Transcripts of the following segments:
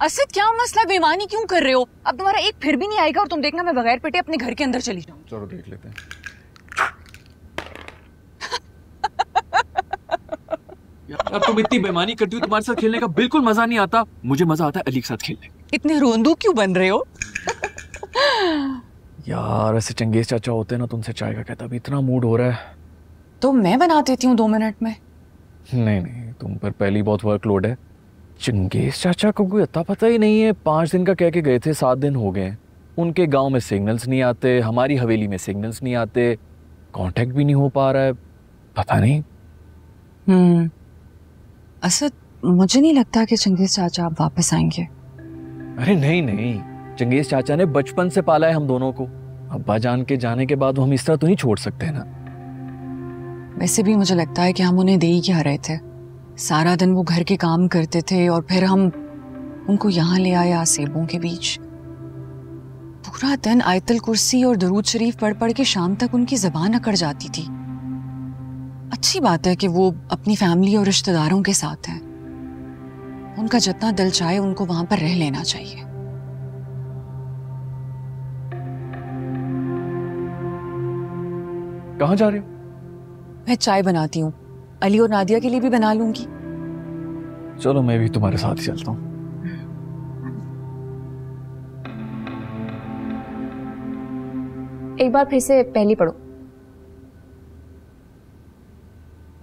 असद क्या मसला, बेईमानी क्यों कर रहे हो? अब तुम्हारा एक फिर भी नहीं आएगा और तुम देखना मैं बगैर पिटे अपने घर के अंदर चली जाऊँ। चलो देख लेते हैं। यार तुम इतनी बेईमानी करती हो, तुम्हारे साथ खेलने का बिल्कुल मजा नहीं आता। मुझे मजा आता है अली के साथ खेलने। इतने रोंदू क्यों बन रहे हो? यार ऐसे चंगेज चाचा होते ना, तुमसे चाय का कहता, अभी इतना मूड हो रहा है। तो मैं बना देती हूँ 2 मिनट में। नहीं, तुम पर पहली बहुत वर्कलोड है। चंगेज चाचा को कोई अता पता ही नहीं है। 5 दिन का कह के गए थे, 7 दिन हो गए। उनके गांव में सिग्नल्स नहीं आते, हमारी हवेली में सिग्नल्स नहीं आते, कांटेक्ट भी नहीं हो पा रहा है, पता नहीं। असद मुझे नहीं लगता कि चंगेज चाचा आप वापस आएंगे। अरे नहीं, चंगेज चाचा ने बचपन से पाला है हम दोनों को। अब्बा जान के जाने के बाद हम इस तरह तो नहीं छोड़ सकते ना। वैसे भी मुझे लगता है कि हम उन्हें दे ही क्या रहे थे। सारा दिन वो घर के काम करते थे और फिर हम उनको यहाँ ले आए आसेबों के बीच। पूरा दिन आयतल कुर्सी और दरूद शरीफ पढ़ पढ़ के शाम तक उनकी ज़बान अकड़ जाती थी। अच्छी बात है कि वो अपनी फैमिली और रिश्तेदारों के साथ हैं। उनका जितना दिल चाहे उनको वहां पर रह लेना चाहिए। कहाँ जा रहे हो? मैं चाय बनाती हूँ, अली और नादिया के लिए भी बना लूंगी। चलो मैं भी तुम्हारे साथ ही चलता हूँ। एक बार फिर से पहली पढ़ो।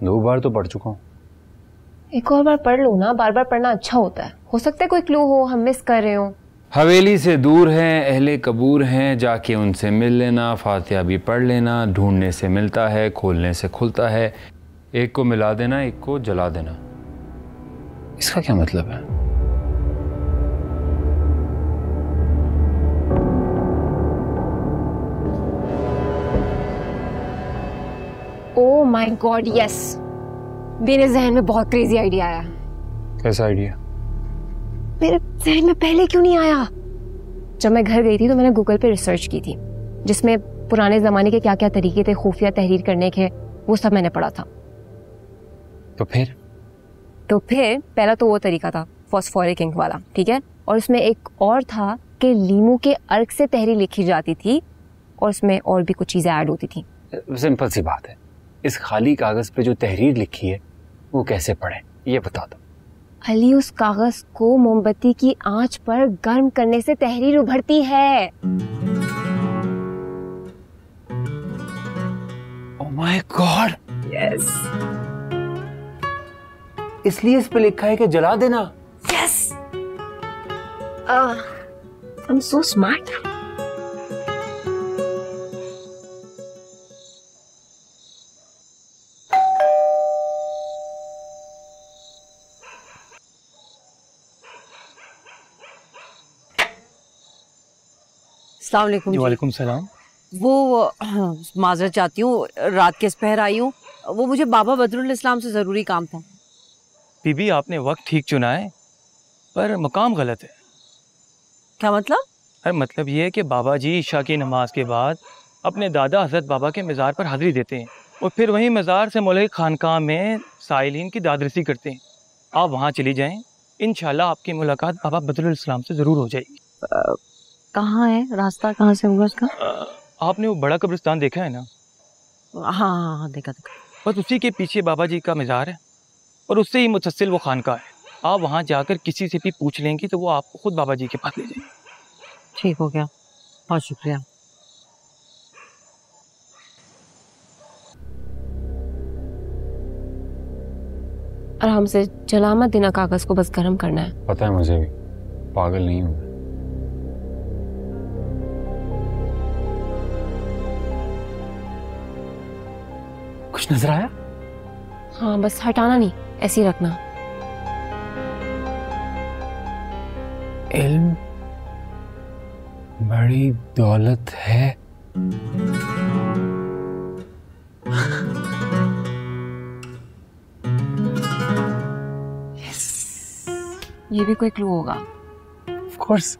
2 बार तो पढ़ चुका हूँ। एक और बार पढ़ लो ना, बार बार पढ़ना अच्छा होता है। हो सकता है कोई क्लू हो, हम मिस कर रहे हो। हवेली से दूर हैं, अहले कबूर हैं, जाके उनसे मिल लेना, फातिहा भी पढ़ लेना, ढूंढने से मिलता है, खोलने से खुलता है, एक को मिला देना, एक को जला देना। इसका क्या मतलब है? ओह माय गॉड, यस, मेरे जहन में बहुत क्रेजी आइडिया आया। कैसा आइडिया? मेरे जहन में पहले क्यों नहीं आया? जब मैं घर गई थी तो मैंने गूगल पे रिसर्च की थी, जिसमें पुराने जमाने के क्या क्या तरीके थे खुफिया तहरीर करने के, वो सब मैंने पढ़ा था। तो फिर पहला तो वो तरीका था फॉस्फोरिक इंक वाला, ठीक है, और उसमें एक और था कि लीमू के अर्क से तहरीर लिखी जाती थी और उसमें और भी कुछ चीजें ऐड होती थी। सिंपल सी बात है, इस खाली कागज पे जो तहरीर लिखी है वो कैसे पढ़े, ये बता दो। अली, उस कागज को मोमबत्ती की आंच पर गर्म करने से तहरीर उभरती है। ओह माय गॉड, यस, इसलिए इस पे लिखा है कि जला देना। Yes, I am so smart. अस्सलाम वालेकुम। वालेकुम सलाम। वो माजरत चाहती हूँ, रात के पहर आई हूँ। वो मुझे बाबा बदरुल इस्लाम से ज़रूरी काम था। बीबी, आपने वक्त ठीक चुना है पर मकाम गलत है। क्या मतलब? अरे मतलब ये है कि बाबा जी इशा की नमाज के बाद अपने दादा हजरत बाबा के मज़ार पर हाज़िरी देते हैं और फिर वहीं मज़ार से मौलवी खानकाह में साइलिन की दादरसी करते हैं। आप वहाँ चली जाएं, इंशाल्लाह आपकी मुलाकात बाबा बदरुल इस्लाम से ज़रूर हो जाएगी। कहाँ है रास्ता, कहाँ से होगा उसका? आपने वो बड़ा कब्रिस्तान देखा है ना? हाँ, देखा। बस उसी के पीछे बाबा जी का मज़ार है और उससे ही मुतसिल वो खानका है। आप वहाँ जाकर किसी से भी पूछ लेंगी तो वो आपको खुद बाबा जी के पास ले जाएंगे। ठीक हो गया, बहुत शुक्रिया। आराम से जला मत देना कागज को, बस गर्म करना है। पता है मुझे भी, पागल नहीं हूँ। कुछ नजर आया? हाँ, बस हटाना नहीं, ऐसे ही रखना। इल्म बड़ी दौलत है। ये भी कोई क्लू होगा? Of course.